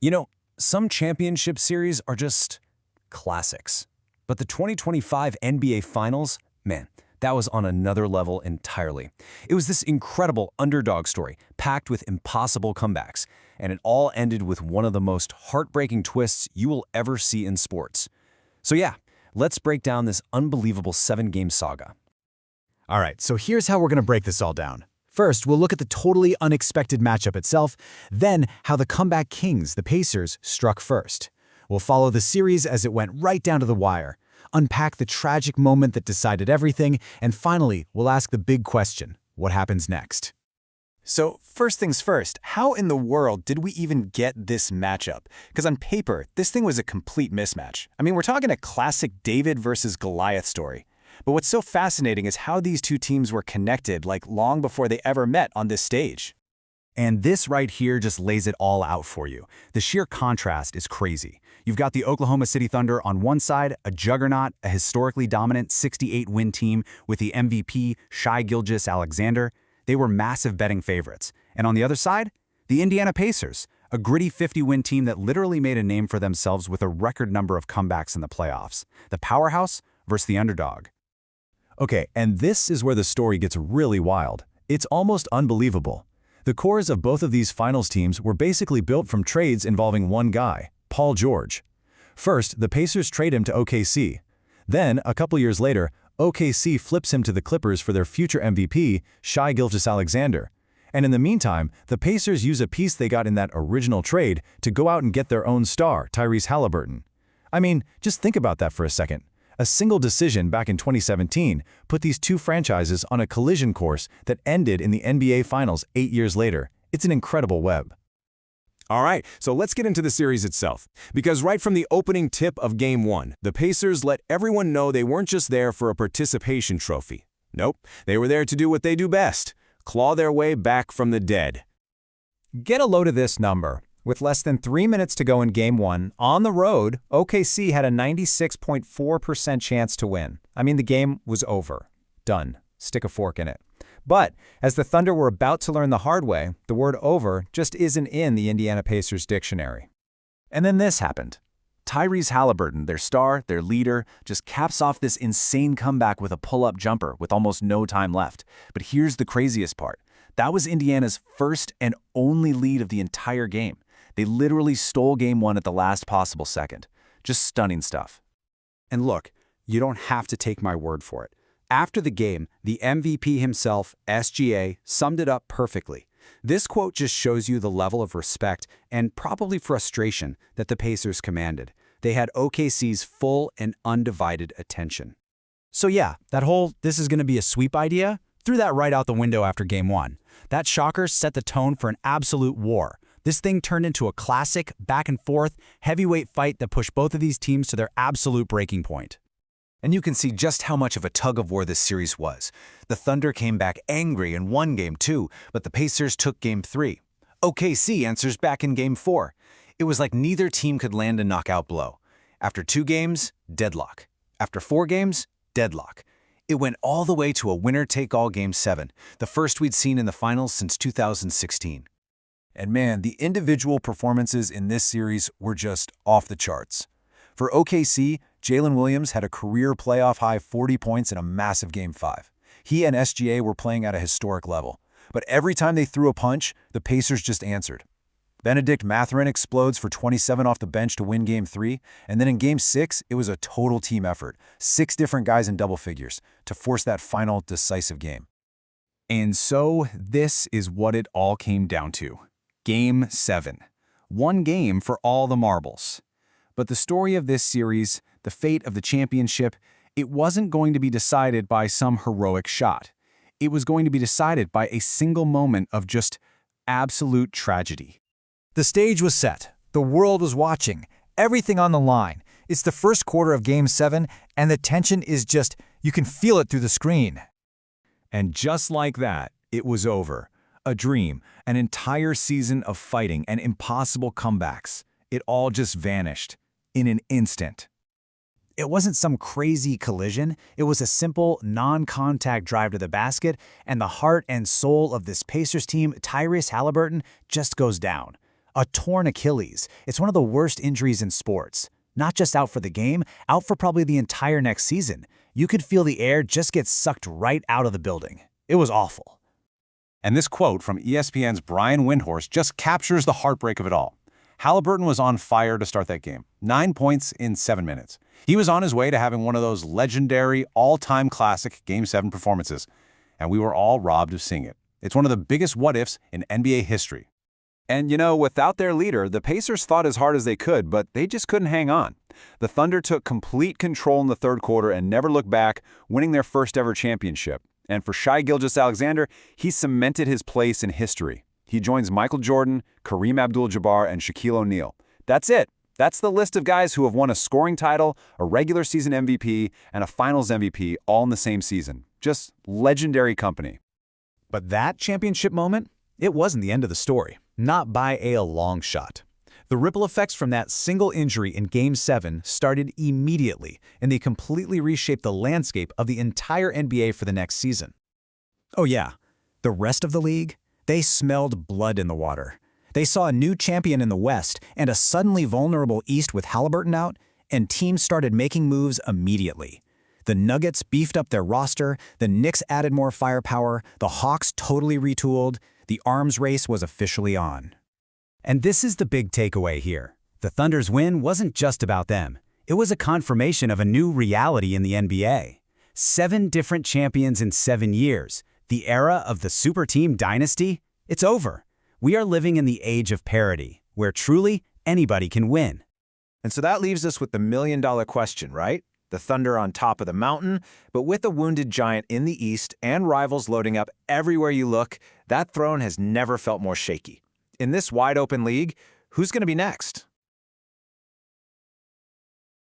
You know, some championship series are just classics. But the 2025 NBA Finals, man, that was on another level entirely. It was this incredible underdog story, packed with impossible comebacks, and it all ended with one of the most heartbreaking twists you will ever see in sports. So yeah, let's break down this unbelievable 7-game saga. All right, so here's how we're going to break this all down. First, we'll look at the totally unexpected matchup itself, then how the comeback kings, the Pacers, struck first. We'll follow the series as it went right down to the wire, unpack the tragic moment that decided everything, and finally, we'll ask the big question: what happens next? So first things first, how in the world did we even get this matchup? Because on paper, this thing was a complete mismatch. I mean, we're talking a classic David versus Goliath story. But what's so fascinating is how these two teams were connected like long before they ever met on this stage. And this right here just lays it all out for you. The sheer contrast is crazy. You've got the Oklahoma City Thunder on one side, a juggernaut, a historically dominant 68-win team with the MVP, Shai Gilgeous-Alexander. They were massive betting favorites. And on the other side, the Indiana Pacers, a gritty 50-win team that literally made a name for themselves with a record number of comebacks in the playoffs. The powerhouse versus the underdog. Okay, and this is where the story gets really wild. It's almost unbelievable. The cores of both of these finals teams were basically built from trades involving one guy, Paul George. First, the Pacers trade him to OKC. Then, a couple years later, OKC flips him to the Clippers for their future MVP, Shai Gilgeous-Alexander. And in the meantime, the Pacers use a piece they got in that original trade to go out and get their own star, Tyrese Haliburton. I mean, just think about that for a second. A single decision back in 2017 put these two franchises on a collision course that ended in the NBA Finals 8 years later. It's an incredible web. All right, so let's get into the series itself. Because right from the opening tip of Game 1, the Pacers let everyone know they weren't just there for a participation trophy. Nope, they were there to do what they do best: claw their way back from the dead. Get a load of this number. With less than 3 minutes to go in Game 1, on the road, OKC had a 96.4% chance to win. I mean, the game was over. Done. Stick a fork in it. But as the Thunder were about to learn the hard way, the word over just isn't in the Indiana Pacers dictionary. And then this happened. Tyrese Haliburton, their star, their leader, just caps off this insane comeback with a pull-up jumper with almost no time left. But here's the craziest part. That was Indiana's first and only lead of the entire game. They literally stole Game 1 at the last possible second. Just stunning stuff. And look, you don't have to take my word for it. After the game, the MVP himself, SGA, summed it up perfectly. This quote just shows you the level of respect and probably frustration that the Pacers commanded. They had OKC's full and undivided attention. So yeah, that whole "this is going to be a sweep" idea, threw that right out the window after Game 1. That shocker set the tone for an absolute war. This thing turned into a classic, back-and-forth, heavyweight fight that pushed both of these teams to their absolute breaking point. And you can see just how much of a tug-of-war this series was. The Thunder came back angry and won Game 2, but the Pacers took Game 3. OKC answers back in Game 4. It was like neither team could land a knockout blow. After 2 games, deadlock. After 4 games, deadlock. It went all the way to a winner-take-all Game 7, the first we'd seen in the finals since 2016. And man, the individual performances in this series were just off the charts. For OKC, Jalen Williams had a career playoff-high 40 points in a massive Game 5. He and SGA were playing at a historic level. But every time they threw a punch, the Pacers just answered. Benedict Mathurin explodes for 27 off the bench to win Game 3, and then in Game 6, it was a total team effort. 6 different guys in double figures to force that final decisive game. And so this is what it all came down to. Game 7. One game for all the marbles. But the story of this series, the fate of the championship, it wasn't going to be decided by some heroic shot. It was going to be decided by a single moment of just absolute tragedy. The stage was set. The world was watching. Everything on the line. It's the first quarter of Game 7, and the tension is just, you can feel it through the screen. And just like that, it was over. A dream, an entire season of fighting and impossible comebacks. It all just vanished in an instant. It wasn't some crazy collision. It was a simple, non-contact drive to the basket, and the heart and soul of this Pacers team, Tyrese Haliburton, just goes down. A torn Achilles. It's one of the worst injuries in sports. Not just out for the game, out for probably the entire next season. You could feel the air just get sucked right out of the building. It was awful. And this quote from ESPN's Brian Windhorst just captures the heartbreak of it all. Halliburton was on fire to start that game. 9 points in 7 minutes. He was on his way to having one of those legendary, all-time classic Game 7 performances. And we were all robbed of seeing it. It's one of the biggest what-ifs in NBA history. And you know, without their leader, the Pacers fought as hard as they could, but they just couldn't hang on. The Thunder took complete control in the third quarter and never looked back, winning their first ever championship. And for Shai Gilgeous-Alexander, he cemented his place in history. He joins Michael Jordan, Kareem Abdul-Jabbar, and Shaquille O'Neal. That's it. That's the list of guys who have won a scoring title, a regular season MVP, and a finals MVP all in the same season. Just legendary company. But that championship moment, it wasn't the end of the story. Not by a long shot. The ripple effects from that single injury in Game 7 started immediately, and they completely reshaped the landscape of the entire NBA for the next season. Oh yeah, the rest of the league, they smelled blood in the water. They saw a new champion in the West and a suddenly vulnerable East with Halliburton out, and teams started making moves immediately. The Nuggets beefed up their roster, the Knicks added more firepower, the Hawks totally retooled. The arms race was officially on. And this is the big takeaway here. The Thunder's win wasn't just about them. It was a confirmation of a new reality in the NBA. 7 different champions in 7 years. The era of the super team dynasty, it's over. We are living in the age of parity, where truly anybody can win. And so that leaves us with the million-dollar question, right? The Thunder on top of the mountain, but with a wounded giant in the East and rivals loading up everywhere you look, that throne has never felt more shaky. In this wide-open league, who's going to be next?